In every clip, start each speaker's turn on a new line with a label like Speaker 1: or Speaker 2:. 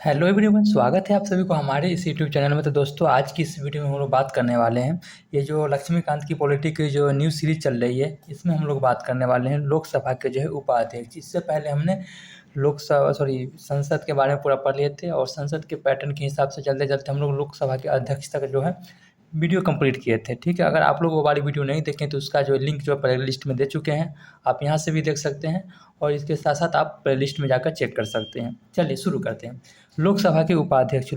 Speaker 1: Hello everyone, स्वागत है आप सभी को हमारे इस यूट्यूब चैनल में। तो दोस्तों, आज की इस वीडियो में हम लोग बात करने वाले हैं ये जो लक्ष्मीकांत की पॉलिटिक की जो न्यू सीरीज चल रही है, इसमें हम लोग बात करने वाले हैं लोकसभा के जो है उपाध्यक्ष। इससे पहले हमने संसद के बारे में पूरा पढ़ लिए थे और संसद के पैटर्न के हिसाब से चलते चलते हम लोग लोकसभा के अध्यक्ष तक जो है वीडियो कंप्लीट किए थे। ठीक है, अगर आप लोग वो वाली वीडियो नहीं देखें तो उसका जो लिंक जो प्ले लिस्ट में दे चुके हैं, आप यहाँ से भी देख सकते हैं और इसके साथ साथ आप प्ले लिस्ट में जाकर चेक कर सकते हैं। चलिए शुरू करते हैं। लोकसभा के उपाध्यक्ष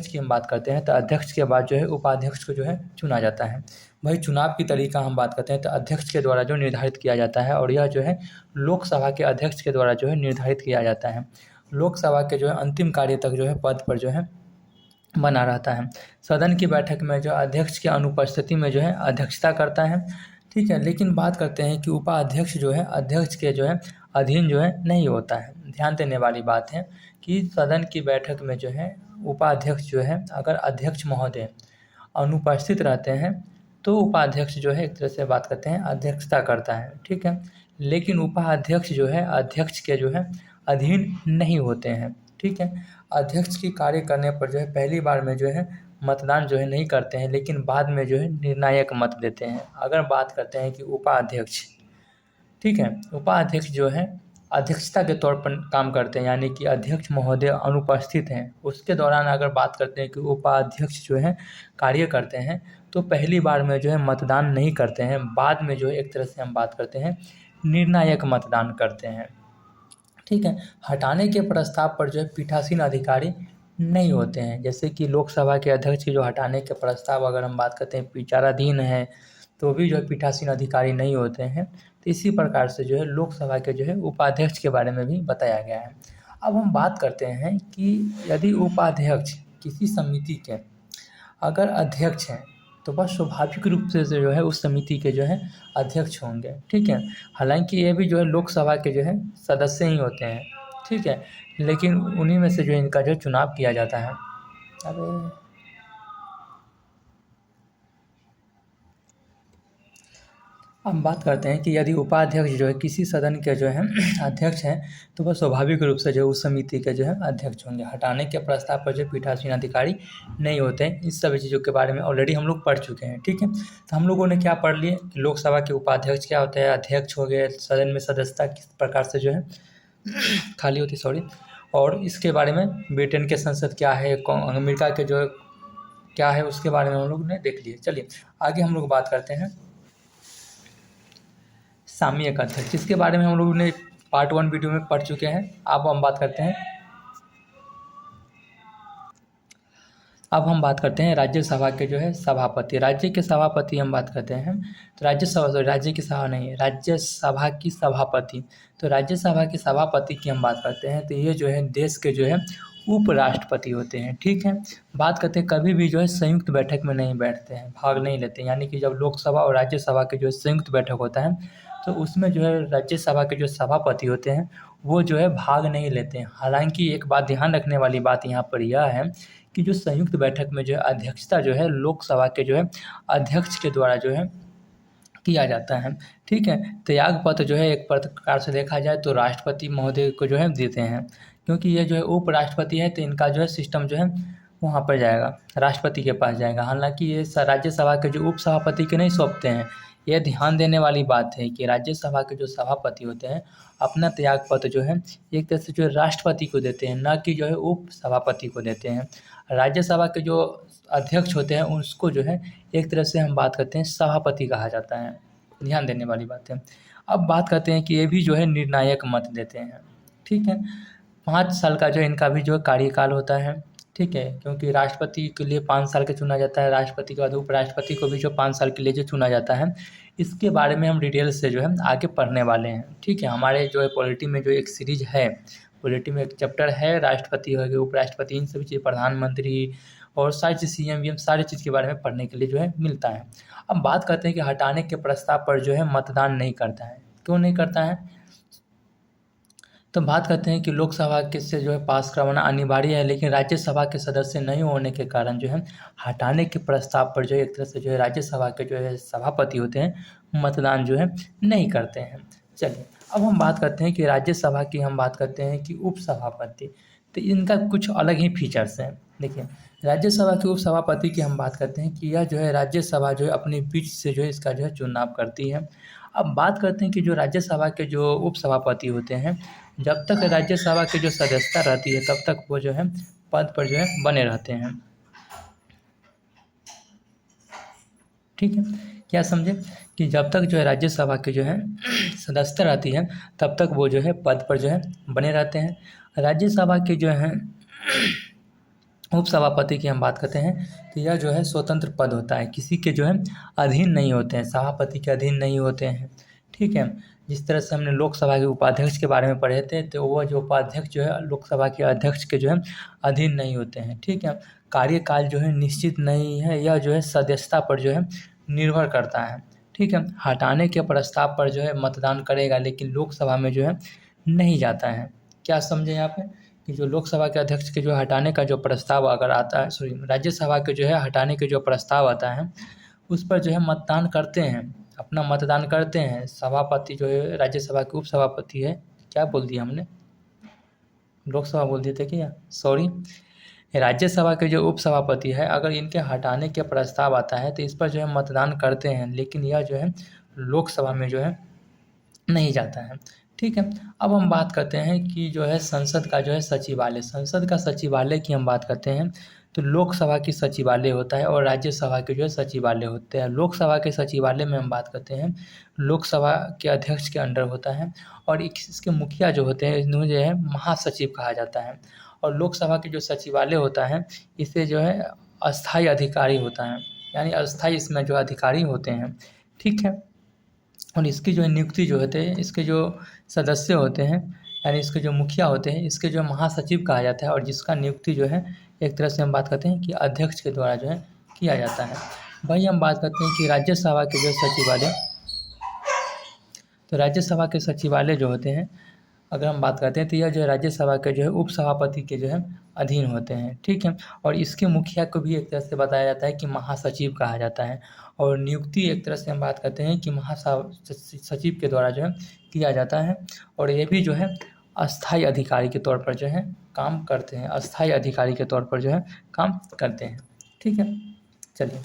Speaker 1: की हम बात करते हैं तो अध्यक्ष के बाद जो है उपाध्यक्ष को जो है चुना जाता है। वही चुनाव की तरीका हम बात करते हैं तो अध्यक्ष के द्वारा जो निर्धारित किया जाता है और यह जो है लोकसभा के अध्यक्ष के द्वारा जो है निर्धारित किया जाता है। लोकसभा के जो है अंतिम कार्य तक जो है पद पर जो है बना रहता है। सदन की बैठक में जो अध्यक्ष की अनुपस्थिति में जो है अध्यक्षता करता है। ठीक है, लेकिन बात करते हैं कि उपाध्यक्ष जो है अध्यक्ष के जो है अधीन जो है नहीं होता है। ध्यान देने वाली बात है कि सदन की बैठक में जो है उपाध्यक्ष जो है अगर अध्यक्ष महोदय अनुपस्थित रहते हैं तो उपाध्यक्ष जो है एक तरह से बात करते हैं अध्यक्षता करता है। ठीक है, लेकिन उपाध्यक्ष जो है अध्यक्ष के जो है अधीन नहीं होते हैं। ठीक है, अध्यक्ष की कार्य करने पर जो है पहली बार में जो है मतदान जो है नहीं करते हैं, लेकिन बाद में जो है निर्णायक मत देते हैं। अगर बात करते हैं कि उपाध्यक्ष, ठीक है, उपाध्यक्ष जो है अध्यक्षता के तौर पर काम करते हैं, यानी कि अध्यक्ष महोदय अनुपस्थित हैं उसके दौरान अगर बात करते हैं कि उपाध्यक्ष जो है कार्य करते हैं तो पहली बार में जो है मतदान नहीं करते हैं, बाद में जो है एक तरह से हम बात करते हैं निर्णायक मतदान करते हैं। ठीक है, हटाने के प्रस्ताव पर जो है पीठासीन अधिकारी नहीं होते हैं। जैसे कि लोकसभा के अध्यक्ष की जो हटाने के प्रस्ताव अगर हम बात करते हैं विचाराधीन है तो भी जो है पीठासीन अधिकारी नहीं होते हैं। तो इसी प्रकार से जो है लोकसभा के जो है उपाध्यक्ष के बारे में भी बताया गया है। अब हम बात करते हैं कि यदि उपाध्यक्ष किसी समिति के अगर अध्यक्ष हैं तो बस स्वाभाविक रूप से जो है उस समिति के जो है अध्यक्ष होंगे। ठीक है, हालांकि ये भी जो है लोकसभा के जो है सदस्य ही होते हैं। ठीक है, लेकिन उन्हीं में से जो इनका जो चुनाव किया जाता है। अरे हम बात करते हैं कि यदि उपाध्यक्ष जो है किसी सदन के जो है अध्यक्ष हैं तो वह स्वाभाविक रूप से जो उस समिति के जो है अध्यक्ष होंगे। हटाने के प्रस्ताव पर जो पीठासीन अधिकारी नहीं होते हैं। इस सभी चीज़ों के बारे में ऑलरेडी हम लोग पढ़ चुके हैं। ठीक है, तो हम लोगों ने क्या पढ़ लिए कि लोकसभा के उपाध्यक्ष क्या होता है, अध्यक्ष हो गए, सदन में सदस्यता किस प्रकार से जो है खाली होती, और इसके बारे में ब्रिटेन के संसद क्या है, अमेरिका के जो क्या है उसके बारे में हम लोग ने देख लिए। चलिए आगे हम लोग बात करते हैं सामयिक अध्यक्ष, जिसके बारे में हम लोगों ने पार्ट 1 वीडियो में पढ़ चुके हैं। अब हम बात करते हैं राज्यसभा के जो है सभापति। राज्य के सभापति हम बात करते हैं तो राज्य की सभा नहीं, राज्यसभा की सभापति। तो राज्यसभा की सभापति की हम बात करते हैं तो ये जो है देश के जो है उपराष्ट्रपति होते हैं। ठीक है, बात करते हैं कभी भी जो है संयुक्त बैठक में नहीं बैठते हैं, भाग नहीं लेते हैं। यानी कि जब लोकसभा और राज्यसभा के जो संयुक्त बैठक होता है तो उसमें जो है राज्यसभा के जो सभापति होते हैं वो जो है भाग नहीं लेते हैं। हालांकि एक बात ध्यान रखने वाली बात यहाँ पर यह है कि जो संयुक्त बैठक में जो है अध्यक्षता जो है लोकसभा के जो है अध्यक्ष के द्वारा जो है किया जाता है। ठीक है, त्याग पत्र जो है एक प्रकार से देखा जाए तो राष्ट्रपति महोदय को जो है देते हैं, क्योंकि ये जो है उपराष्ट्रपति है तो इनका जो है सिस्टम जो है वहाँ पर जाएगा, राष्ट्रपति के पास जाएगा। हालांकि ये राज्यसभा के जो उपसभापति के नहीं सौंपते हैं। यह ध्यान देने वाली बात है कि राज्यसभा के जो सभापति होते हैं अपना त्याग पत्र जो है एक तरह से जो राष्ट्रपति को देते हैं, न कि जो है उप सभापति को देते हैं। राज्यसभा के जो अध्यक्ष होते हैं उसको जो है एक तरह से हम बात करते हैं सभापति कहा जाता है। ध्यान देने वाली बात है। अब बात करते हैं कि ये भी जो है निर्णायक मत देते हैं। ठीक है, 5 साल का जो इनका भी जो कार्यकाल होता है। ठीक है, क्योंकि राष्ट्रपति के लिए 5 साल के चुना जाता है, राष्ट्रपति के बाद उपराष्ट्रपति को भी जो 5 साल के लिए जो चुना जाता है, इसके बारे में हम डिटेल से जो है आगे पढ़ने वाले हैं। ठीक है, हमारे जो है पॉलिटी में जो एक सीरीज है, पॉलिटी में एक चैप्टर है राष्ट्रपति हो गए, उपराष्ट्रपति, इन सभी चीज़, प्रधानमंत्री और सारी चीज़ CM VM सारी चीज़ के बारे में पढ़ने के लिए जो है मिलता है। अब बात करते हैं कि हटाने के प्रस्ताव पर जो है मतदान नहीं करता है। क्यों नहीं करता है? तो बात करते हैं कि लोकसभा के से जो है पास करवाना अनिवार्य है, लेकिन राज्यसभा के सदस्य नहीं होने के कारण जो है हटाने के प्रस्ताव पर जो है एक तरह से जो है राज्यसभा के जो है सभापति होते हैं मतदान जो है नहीं करते हैं। चलिए अब हम बात करते हैं कि राज्यसभा की हम बात करते हैं कि उपसभापति। तो इनका कुछ अलग ही फीचर्स हैं। देखिए, राज्यसभा के उपसभापति की हम बात करते हैं कि यह जो है राज्यसभा जो है अपने बीच से जो है इसका जो है चुनाव करती है। अब बात करते हैं कि जो राज्यसभा के जो उपसभापति होते हैं, जब तक राज्यसभा की जो सदस्यता रहती है तब तक वो जो है पद पर जो है बने रहते हैं। ठीक है, क्या समझे कि जब तक जो है राज्यसभा की जो है सदस्यता रहती है तब तक वो जो है पद पर जो है बने रहते हैं। राज्यसभा के जो है उपसभापति की हम बात करते हैं तो यह जो है स्वतंत्र पद होता है, किसी के जो है अधीन नहीं होते हैं, सभापति के अधीन नहीं होते हैं। ठीक है, जिस तरह से हमने लोकसभा के उपाध्यक्ष के बारे में पढ़े थे, तो वह जो उपाध्यक्ष जो है लोकसभा के अध्यक्ष के जो है अधीन नहीं होते हैं। ठीक है, कार्यकाल जो है निश्चित नहीं है, यह जो है सदस्यता पर जो है निर्भर करता है। ठीक है, हटाने के प्रस्ताव पर जो है मतदान करेगा, लेकिन लोकसभा में जो है नहीं जाता है। क्या समझे यहाँ पे कि जो लोकसभा के अध्यक्ष के जो हटाने का जो प्रस्ताव अगर आता है, सॉरी, राज्यसभा के जो है हटाने के जो प्रस्ताव आता है उस पर जो है मतदान करते हैं, अपना मतदान करते हैं। सभापति जो है राज्यसभा के उपसभापति है, क्या बोल दिया हमने, लोकसभा बोल दिए थे क्या, सॉरी, राज्यसभा के जो उपसभापति है अगर इनके हटाने के प्रस्ताव आता है तो इस पर जो है मतदान करते हैं, लेकिन यह जो है लोकसभा में जो है नहीं जाता है। ठीक है, अब हम बात करते हैं कि जो है संसद का जो है सचिवालय, संसद का सचिवालय की हम बात करते हैं तो लोकसभा की सचिवालय होता है और राज्यसभा के जो है सचिवालय होते हैं। लोकसभा के सचिवालय में हम बात करते हैं लोकसभा के अध्यक्ष के अंडर होता है और इसके मुखिया जो होते हैं इन्हें जो है महासचिव कहा जाता है। और लोकसभा के जो सचिवालय होता है इसे जो है अस्थायी अधिकारी होता है, यानी अस्थायी इसमें जो अधिकारी होते हैं। ठीक है, और इसकी जो नियुक्ति जो होते हैं, इसके जो सदस्य होते हैं यानी इसके जो मुखिया होते हैं, इसके जो महासचिव कहा जाता है और जिसका नियुक्ति जो है एक तरह से हम बात करते हैं कि अध्यक्ष के द्वारा जो है किया जाता है। वही हम बात करते हैं कि राज्यसभा के जो सचिवालय, तो राज्यसभा के सचिवालय जो होते हैं अगर हम बात करते हैं तो यह जो है राज्यसभा के जो है उपसभापति के जो है अधीन होते हैं। ठीक है, और इसके मुखिया को भी एक तरह से बताया जाता है कि महासचिव कहा जाता है और नियुक्ति एक तरह से हम बात करते हैं कि महासचिव के द्वारा जो है किया जाता है और ये भी जो है अस्थायी अधिकारी के तौर पर जो है काम करते हैं, अस्थायी अधिकारी के तौर पर जो है काम करते हैं। ठीक है, चलिए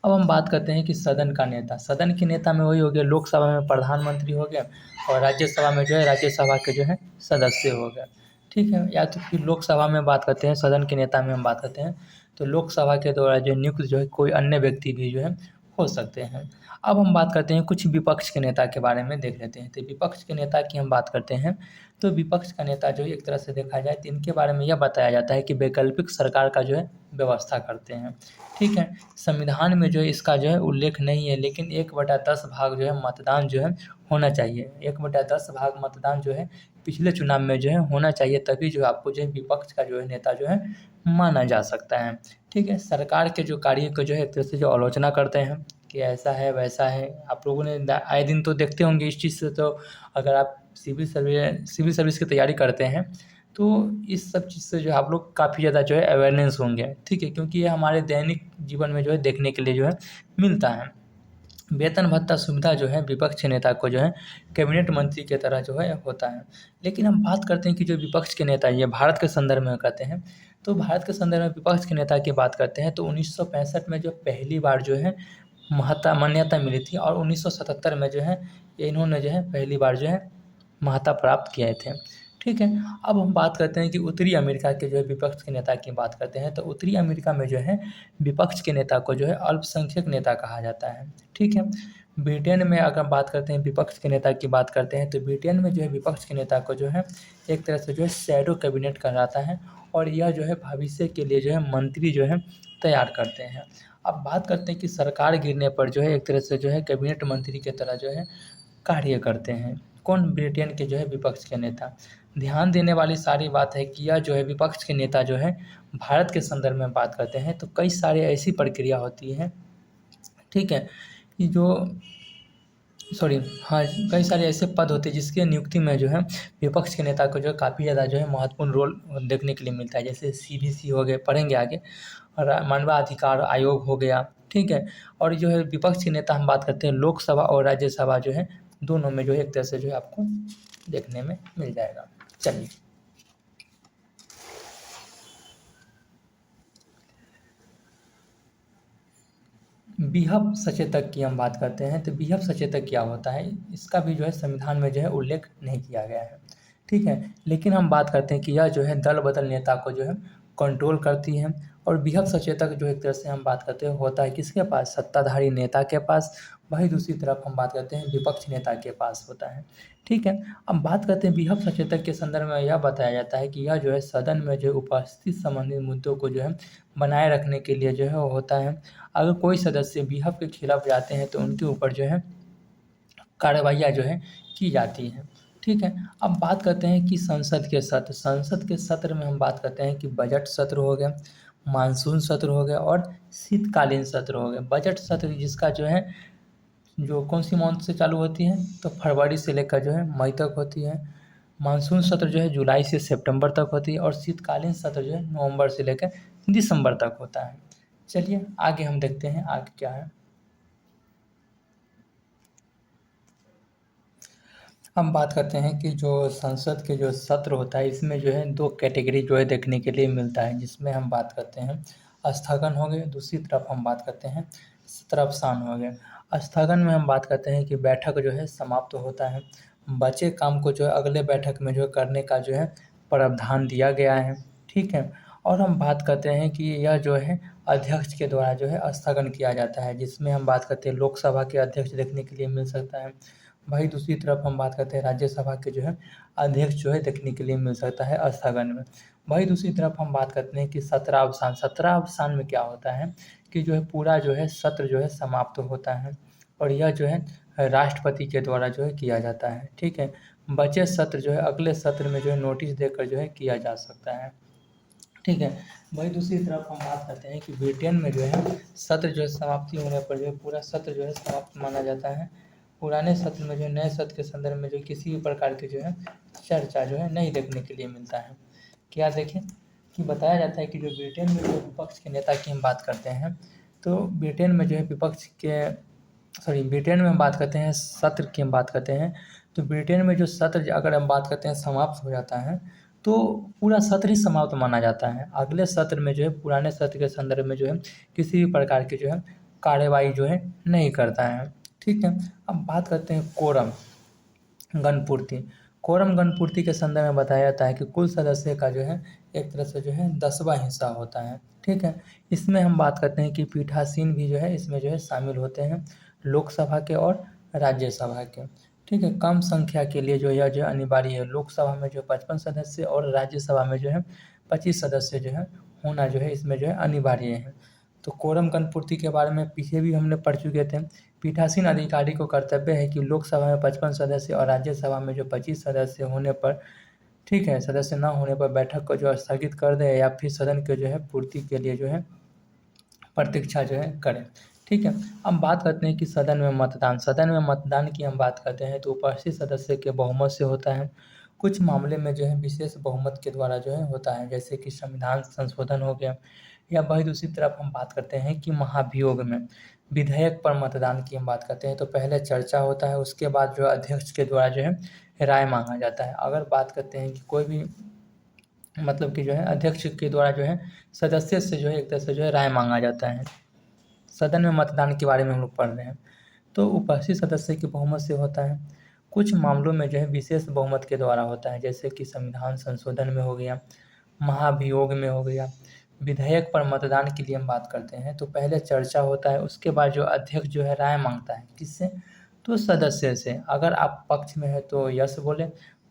Speaker 1: अब हम बात करते हैं कि सदन का नेता, सदन के नेता में वही हो गया, लोकसभा में प्रधानमंत्री हो गया और राज्यसभा में जो है राज्यसभा के जो है सदस्य हो गया। ठीक है, या तो फिर लोकसभा में बात करते हैं, सदन के नेता में हम बात करते हैं तो लोकसभा के द्वारा जो नियुक्त जो है कोई अन्य व्यक्ति भी जो है हो सकते हैं। अब हम बात करते हैं कुछ विपक्ष के नेता के बारे में देख लेते हैं। तो विपक्ष के नेता की हम बात करते हैं तो विपक्ष का नेता जो एक तरह से देखा जाए तो इनके बारे में यह बताया जाता है कि वैकल्पिक सरकार का जो है व्यवस्था करते हैं। ठीक है, संविधान में जो है इसका जो है उल्लेख नहीं है, लेकिन 1/10 भाग जो है मतदान जो है होना चाहिए। 1/10 भाग मतदान जो है पिछले चुनाव में जो है होना चाहिए, तभी जो है आपको जो है विपक्ष का जो है नेता जो है माना जा सकता है। ठीक है, सरकार के जो कार्य को जो है एक तरह से जो आलोचना करते हैं कि ऐसा है वैसा है। आप लोगों ने आए दिन तो देखते होंगे इस चीज़ से, तो अगर आप सिविल सर्विस की तैयारी करते हैं तो इस सब चीज़ से जो है आप लोग काफ़ी ज़्यादा जो है अवेयरनेस होंगे। ठीक है, क्योंकि ये हमारे दैनिक जीवन में जो है देखने के लिए जो है मिलता है। वेतन भत्ता सुविधा जो है विपक्ष के नेता को जो है कैबिनेट मंत्री की तरह जो है होता है। लेकिन हम बात करते हैं कि जो विपक्ष के नेता ये भारत के संदर्भ में कहते हैं, तो भारत के संदर्भ में विपक्ष के नेता की बात करते हैं तो 1965 में जो पहली बार जो है मान्यता मिली थी और 1977 में जो है इन्होंने जो है पहली बार जो है महत्ता प्राप्त किए थे। ठीक है, अब हम बात करते हैं कि उत्तरी अमेरिका के जो है विपक्ष के नेता की बात करते हैं तो उत्तरी अमेरिका में जो है विपक्ष के नेता को जो है अल्पसंख्यक नेता कहा जाता है। ठीक है, ब्रिटेन में अगर बात करते हैं विपक्ष के नेता की बात करते हैं तो ब्रिटेन में जो है विपक्ष के नेता को जो है एक तरह से जो है शैडो कैबिनेट कहलाता है और यह जो है भविष्य के लिए जो है मंत्री जो है तैयार करते हैं। अब बात करते हैं कि सरकार गिरने पर जो है एक तरह से जो है कैबिनेट मंत्री की तरह जो है कार्य करते हैं। कौन? ब्रिटेन के जो है विपक्ष के नेता। ध्यान देने वाली सारी बात है कि यह जो है विपक्ष के नेता जो है भारत के संदर्भ में बात करते हैं तो कई सारी ऐसी प्रक्रिया होती है, ठीक है, कि जो कई सारे ऐसे पद होते हैं जिसके नियुक्ति में जो है विपक्ष के नेता को जो है काफ़ी ज़्यादा जो है महत्वपूर्ण रोल देखने के लिए मिलता है। जैसे CBC हो गए, पढ़ेंगे आगे, और मानवाधिकार आयोग हो गया। ठीक है, और जो है विपक्ष के नेता हम बात करते हैं लोकसभा और राज्यसभा जो है दोनों में जो है एक तरह से जो है आपको देखने में मिल जाएगा। चलिए बीहब सचेतक की हम बात करते हैं तो बीहब सचेतक क्या होता है, इसका भी जो है संविधान में जो है उल्लेख नहीं किया गया है। ठीक है, लेकिन हम बात करते हैं कि यह जो है दल बदल नेता को जो है कंट्रोल करती है। और बीहब सचेतक जो एक तरह से हम बात करते हैं होता है किसके पास, सत्ताधारी नेता के पास। वहीं दूसरी तरफ हम बात करते हैं विपक्ष नेता के पास होता है। ठीक है, अब बात करते हैं बीहब सचेतक के संदर्भ में यह बताया जाता है कि यह जो है सदन में जो उपस्थित संबंधित मुद्दों को जो है बनाए रखने के लिए जो है वो होता है। अगर कोई सदस्य बीहब के खिलाफ जाते हैं तो उनके ऊपर जो है कार्रवाइयाँ जो है की जाती हैं। ठीक है, अब बात करते हैं कि संसद के सत्र में हम बात करते हैं कि बजट सत्र हो गया, मानसून सत्र हो गया और शीतकालीन सत्र हो गया। बजट सत्र जिसका जो है जो कौन सी मंथ से चालू होती है, तो फरवरी से लेकर जो है मई तक होती है। मानसून सत्र जो है जुलाई से सितंबर तक होती है और शीतकालीन सत्र जो है नवंबर से लेकर दिसंबर तक होता है। चलिए आगे हम देखते हैं आगे क्या है। हम बात करते हैं कि जो संसद के जो सत्र होता है इसमें जो है दो कैटेगरी जो है देखने के लिए मिलता है, जिसमें हम बात करते हैं स्थगन हो गए, दूसरी तरफ हम बात करते हैं सत्रावसान हो गए। स्थगन में हम बात करते हैं कि बैठक जो है समाप्त होता है, बचे काम को जो है अगले बैठक में जो है करने का जो है प्रावधान दिया गया है। ठीक है, और हम बात करते हैं कि यह जो है अध्यक्ष के द्वारा जो है स्थगन किया जाता है, जिसमें हम बात करते हैं लोकसभा के अध्यक्ष देखने के लिए मिल सकता है। वहीं दूसरी तरफ हम बात करते हैं राज्यसभा के जो है अध्यक्ष जो है देखने के लिए मिल सकता है स्थगन में। वहीं दूसरी तरफ हम बात करते हैं कि सत्रावसान में क्या होता है कि जो है पूरा जो है सत्र जो है समाप्त होता है और यह जो है राष्ट्रपति के द्वारा जो है किया जाता है। ठीक है, बचे सत्र जो है अगले सत्र में जो है नोटिस देकर जो है किया जा सकता है। ठीक है, वहीं दूसरी तरफ हम बात करते हैं कि ब्रिटेन में जो है सत्र जो है समाप्ति होने पर जो है पूरा सत्र जो है समाप्त माना जाता है। पुराने सत्र में जो है नए सत्र के संदर्भ में जो किसी भी प्रकार की जो है चर्चा जो है नहीं देखने के लिए मिलता है। क्या देखें कि बताया जाता है कि जो ब्रिटेन में जो विपक्ष के नेता की हम बात करते हैं तो ब्रिटेन में जो है ब्रिटेन में हम बात करते हैं सत्र की हम बात करते हैं तो ब्रिटेन में जो सत्र अगर हम बात करते हैं समाप्त हो जाता है तो पूरा सत्र ही समाप्त माना जाता है। अगले सत्र में जो है पुराने सत्र के संदर्भ में जो है किसी भी प्रकार की जो है कार्यवाही जो है नहीं करता है। ठीक है, अब बात करते हैं कोरम गणपूर्ति के संदर्भ में बताया जाता है कि कुल सदस्य का जो है एक तरह से जो है 10वां हिस्सा होता है। ठीक है, इसमें हम बात करते हैं कि पीठासीन भी जो है इसमें जो है शामिल होते हैं, लोकसभा के और राज्यसभा के। ठीक है, कम संख्या के लिए जो यह जो अनिवार्य है, लोकसभा में जो 55 सदस्य और राज्यसभा में जो है 25 सदस्य जो है होना जो है इसमें जो है अनिवार्य है। तो कोरम गणपूर्ति के बारे में पीछे भी हमने पढ़ चुके थे। पीठासीन अधिकारी को कर्तव्य है कि लोकसभा में 55 सदस्य और राज्यसभा में जो 25 सदस्य होने पर, ठीक है, सदस्य न होने पर बैठक को जो स्थगित कर दे या फिर सदन के जो है पूर्ति के लिए जो है प्रतीक्षा जो है करें। ठीक है, अब बात करते हैं कि सदन में मतदान की हम बात करते हैं तो उपस्थित सदस्य के बहुमत से होता है। कुछ मामले में जो है विशेष बहुमत के द्वारा जो है होता है, जैसे कि संविधान संशोधन हो गया। या वही दूसरी तरफ हम बात करते हैं कि महाभियोग में विधेयक पर मतदान की हम बात करते हैं तो पहले चर्चा होता है, उसके बाद जो अध्यक्ष के द्वारा जो है राय मांगा जाता है। अगर बात करते हैं कि कोई भी मतलब कि जो है अध्यक्ष के द्वारा जो है सदस्य से जो है एक तरह से जो है राय मांगा जाता है। सदन में मतदान के बारे में हम लोग पढ़ रहे हैं तो उपस्थित सदस्य की बहुमत से होता है। कुछ मामलों में जो है विशेष बहुमत के द्वारा होता है, जैसे कि संविधान संशोधन में हो गया, महाभियोग में हो गया। विधेयक पर मतदान के लिए हम बात करते हैं तो पहले चर्चा होता है, उसके बाद जो अध्यक्ष जो है राय मांगता है किससे, तो सदस्य से। अगर आप पक्ष में है तो यस बोले,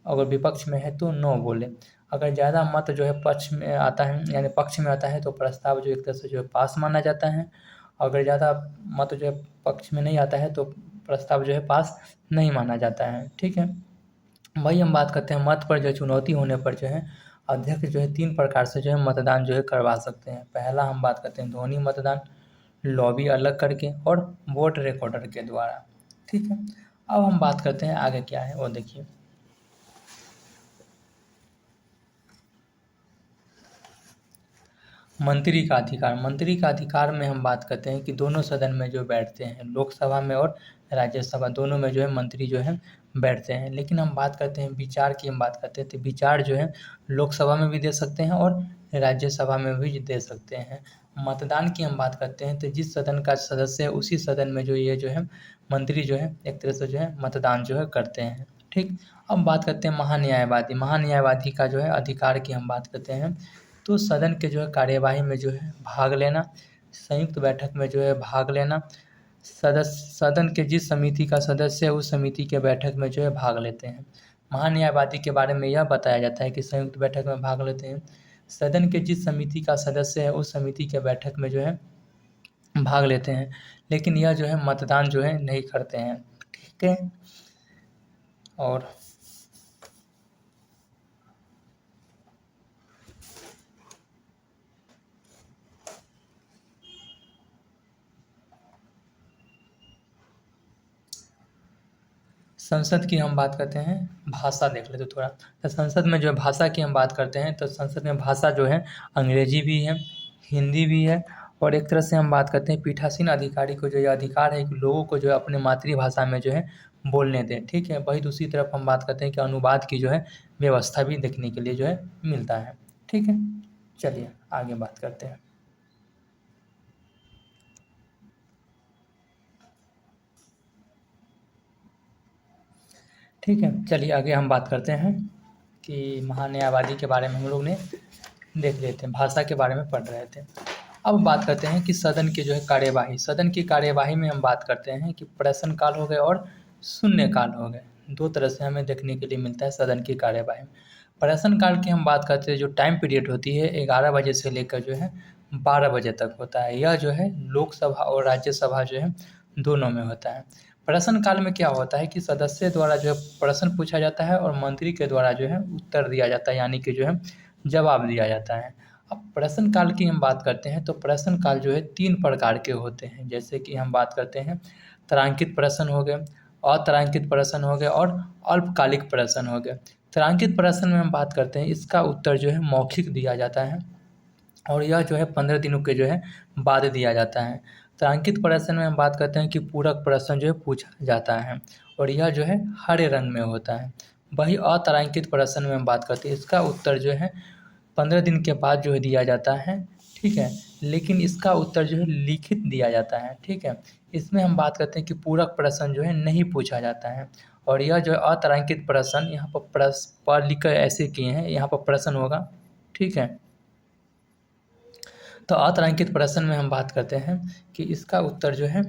Speaker 1: अगर विपक्ष में है तो नो बोले। अगर ज़्यादा मत जो है पक्ष में आता है यानी पक्ष में आता है तो प्रस्ताव जो एक तरह से जो है पास माना जाता है। अगर ज़्यादा मत जो है पक्ष में नहीं आता है तो प्रस्ताव जो है पास नहीं माना जाता है। ठीक है, वही हम बात करते हैं मत पर जो चुनौती होने पर जो है अध्यक्ष जो है 3 प्रकार से जो है मतदान जो है करवा सकते हैं। पहला हम बात करते हैं ध्वनि मतदान, लॉबी अलग करके और वोट रिकॉर्डर के द्वारा। ठीक है, अब हम बात करते हैं आगे क्या है वो देखिए। मंत्री का अधिकार में हम बात करते हैं कि दोनों सदन में जो बैठते हैं, लोकसभा में और राज्यसभा दोनों में जो है मंत्री जो है बैठते हैं। लेकिन हम बात करते हैं विचार की, हम बात करते हैं तो विचार जो है लोकसभा में भी दे सकते हैं और राज्यसभा में भी दे सकते हैं। मतदान की हम बात करते हैं तो जिस सदन का सदस्य है उसी सदन में जो ये जो है मंत्री जो है एक तरह से जो है मतदान जो है करते हैं। ठीक, अब बात करते हैं महान्यायवादी। महान्यायवादी का जो है अधिकार की हम बात करते हैं तो सदन के जो है कार्यवाही में जो है भाग लेना, संयुक्त बैठक में जो है भाग लेना, सदन के जिस समिति का सदस्य है उस समिति के बैठक में जो है भाग लेते हैं। महान्यायवादी के बारे में यह बताया जाता है कि संयुक्त बैठक में भाग लेते हैं, सदन के जिस समिति का सदस्य है उस समिति के बैठक में जो है भाग लेते हैं, लेकिन यह जो है मतदान जो है नहीं करते हैं। ठीक है, और संसद की हम बात करते हैं, भाषा देख लेते थोड़ा। तो संसद में जो है भाषा की हम बात करते हैं तो संसद में भाषा जो है अंग्रेजी भी है, हिंदी भी है, और एक तरह से हम बात करते हैं पीठासीन अधिकारी को जो ये अधिकार है कि लोगों को जो है अपने मातृभाषा में जो है बोलने दें। ठीक है, वही दूसरी तरफ हम बात करते हैं कि अनुवाद की जो है व्यवस्था भी देखने के लिए जो है मिलता है। ठीक है, चलिए आगे बात करते हैं। ठीक है, चलिए आगे हम बात करते हैं कि महान्यायवादी के बारे में हम लोग ने देख लेते हैं, भाषा के बारे में पढ़ रहे थे। अब बात करते हैं कि सदन की जो है कार्यवाही। सदन की कार्यवाही में हम बात करते हैं कि प्रश्नकाल हो गए और शून्यकाल हो गए, दो तरह से हमें देखने के लिए मिलता है सदन की कार्यवाही में। प्रश्नकाल की हम बात करते हैं, जो टाइम पीरियड होती है 11 बजे से लेकर जो है 12 बजे तक होता है। यह जो है लोकसभा और राज्यसभा जो है दोनों में होता है। प्रश्नकाल में क्या होता है कि सदस्य द्वारा जो है प्रश्न पूछा जाता है और मंत्री के द्वारा जो है उत्तर दिया जाता है, यानी कि जो है जवाब दिया जाता है। अब प्रश्नकाल की हम बात करते हैं तो प्रश्नकाल जो है 3 प्रकार के होते हैं, जैसे कि हम बात करते हैं तारांकित प्रश्न हो गए, अतारांकित प्रश्न हो गए और अल्पकालिक प्रश्न हो गए। तारांकित प्रश्न में हम बात करते हैं इसका उत्तर जो है मौखिक दिया जाता है और यह जो है 15 दिनों के जो है बाद दिया जाता है। तारांकित प्रश्न में हम बात करते हैं कि पूरक प्रश्न जो है पूछा जाता है और यह जो है हरे रंग में होता है। वही अतारांकित प्रश्न में हम बात करते हैं इसका उत्तर जो है 15 दिन के बाद जो है दिया जाता है। ठीक है, लेकिन इसका उत्तर जो है लिखित दिया जाता है। ठीक है, इसमें हम बात करते हैं कि पूरक प्रश्न जो है नहीं पूछा जाता है और यह जो है अतारांकित प्रश्न यहाँ पर पर लिखकर ऐसे किए हैं, यहाँ पर प्रश्न होगा। ठीक है, तो अतारांकित प्रश्न में हम बात करते हैं कि इसका उत्तर जो है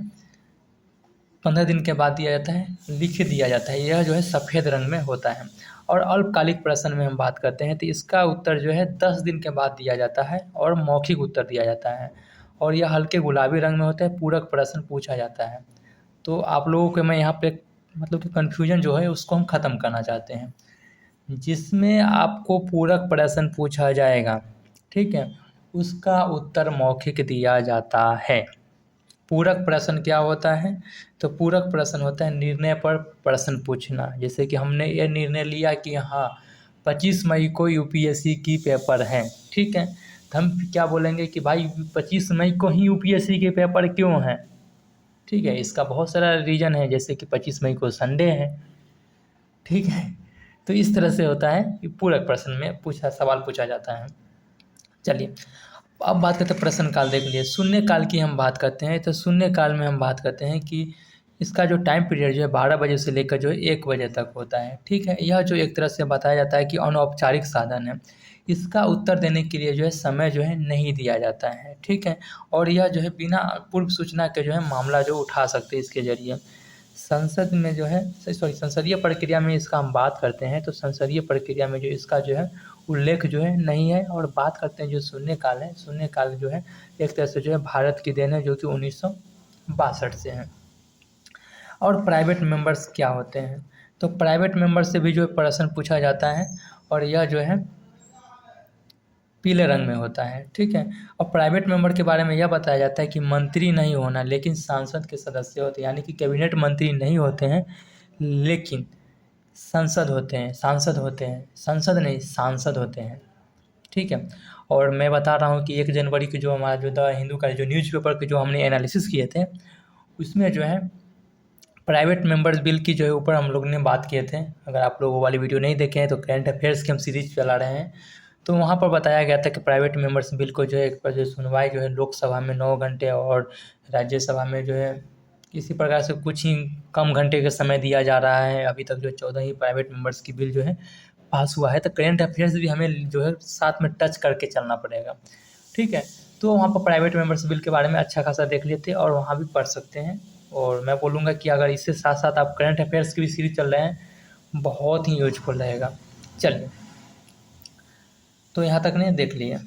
Speaker 1: 15 दिन के बाद दिया जाता है, लिखित दिया जाता है, यह जो है सफ़ेद रंग में होता है। और अल्पकालिक प्रश्न में हम बात करते हैं तो इसका उत्तर जो है 10 दिन के बाद दिया जाता है और मौखिक उत्तर दिया जाता है और यह हल्के गुलाबी रंग में होता है, पूरक प्रश्न पूछा जाता है। तो आप लोगों को मैं यहाँ पे मतलब कि कन्फ्यूजन जो है उसको हम ख़त्म करना चाहते हैं, जिसमें आपको पूरक प्रश्न पूछा जाएगा, ठीक है, उसका उत्तर मौखिक दिया जाता है। पूरक प्रश्न क्या होता है, तो पूरक प्रश्न होता है निर्णय पर प्रश्न पूछना। जैसे कि हमने ये निर्णय लिया कि हाँ 25 मई को यूपीएससी की पेपर है, ठीक है, तो हम क्या बोलेंगे कि भाई 25 मई को ही यूपीएससी के पेपर क्यों हैं। ठीक है, इसका बहुत सारा रीज़न है, जैसे कि 25 मई को संडे है। ठीक है, तो इस तरह से होता है कि पूरक प्रश्न में सवाल पूछा जाता है। चलिए अब बात करते हैं प्रश्न काल। देख लिए शून्य काल की हम बात करते हैं तो शून्य काल में हम बात करते हैं कि इसका जो टाइम पीरियड जो है 12 बजे से लेकर जो है 1 बजे तक होता है। ठीक है, यह जो एक तरह से बताया जाता है कि अनौपचारिक साधन है, इसका उत्तर देने के लिए जो है समय जो है नहीं दिया जाता है। ठीक है, और यह जो है बिना पूर्व सूचना के जो है मामला जो उठा सकते हैं इसके जरिए। संसद में जो है संसदीय प्रक्रिया में इसका हम बात करते हैं तो संसदीय प्रक्रिया में जो इसका जो है उल्लेख जो है नहीं है। और बात करते हैं जो शून्यकाल है, शून्यकाल जो है एक तरह से जो है भारत की देन है, जो कि 1962 से है। और प्राइवेट मेंबर्स क्या होते हैं, तो प्राइवेट मेंबर से भी जो है प्रश्न पूछा जाता है और यह जो है पीले रंग में होता है। ठीक है, और प्राइवेट मेंबर के बारे में यह बताया जाता है कि मंत्री नहीं होना लेकिन सांसद के सदस्य होते हैं, यानी कि कैबिनेट मंत्री नहीं होते हैं लेकिन सांसद होते हैं, संसद नहीं सांसद होते हैं। ठीक है, और मैं बता रहा हूँ कि 1 जनवरी की जो हमारा जो द हिंदू का जो न्यूज़पेपर के जो हमने एनालिसिस किए थे उसमें जो है प्राइवेट मेंबर्स बिल की जो है ऊपर हम लोग ने बात किए थे। अगर आप लोग वो वाली वीडियो नहीं देखे हैं तो करंट अफेयर्स की हम सीरीज चला रहे हैं, तो वहाँ पर बताया गया था कि प्राइवेट मेंबर्स बिल को जो है एक पर जो सुनवाई जो है लोकसभा में 9 घंटे और राज्यसभा में जो है किसी प्रकार से कुछ ही कम घंटे का समय दिया जा रहा है। अभी तक जो 14 ही प्राइवेट मेंबर्स की बिल जो है पास हुआ है। तो करेंट अफेयर्स भी हमें जो है साथ में टच करके चलना पड़ेगा, ठीक है। तो वहाँ पर प्राइवेट मेंबर्स बिल के बारे में अच्छा खासा देख लेते हैं और वहाँ भी पढ़ सकते हैं। और मैं बोलूँगा कि अगर इससे साथ साथ आप करंट अफेयर्स की भी सीरीज चल रहे हैं, बहुत ही यूजफुल रहेगा। चलिए, तो यहाँ तक ने देख लिया।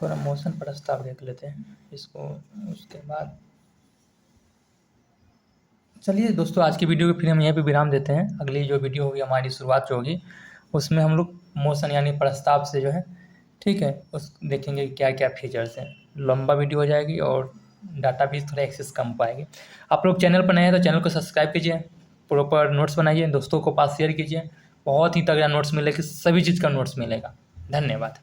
Speaker 1: थोड़ा मोशन प्रस्ताव देख लेते हैं इसको, उसके बाद चलिए दोस्तों, आज की वीडियो को फिर हम यहीं पे विराम देते हैं। अगली जो वीडियो होगी हमारी शुरुआत जो होगी उसमें हम लोग मोशन यानी प्रस्ताव से जो है, ठीक है, उस देखेंगे क्या क्या फीचर्स हैं। लंबा वीडियो हो जाएगी और डाटा भी थोड़ा एक्सेस कम पाएगी। आप लोग चैनल पर नए हैं तो चैनल को सब्सक्राइब कीजिए, प्रॉपर नोट्स बनाइए, दोस्तों को पास शेयर कीजिए। बहुत ही तगड़ा नोट्स मिलेगा, सभी चीज़ का नोट्स मिलेगा। धन्यवाद।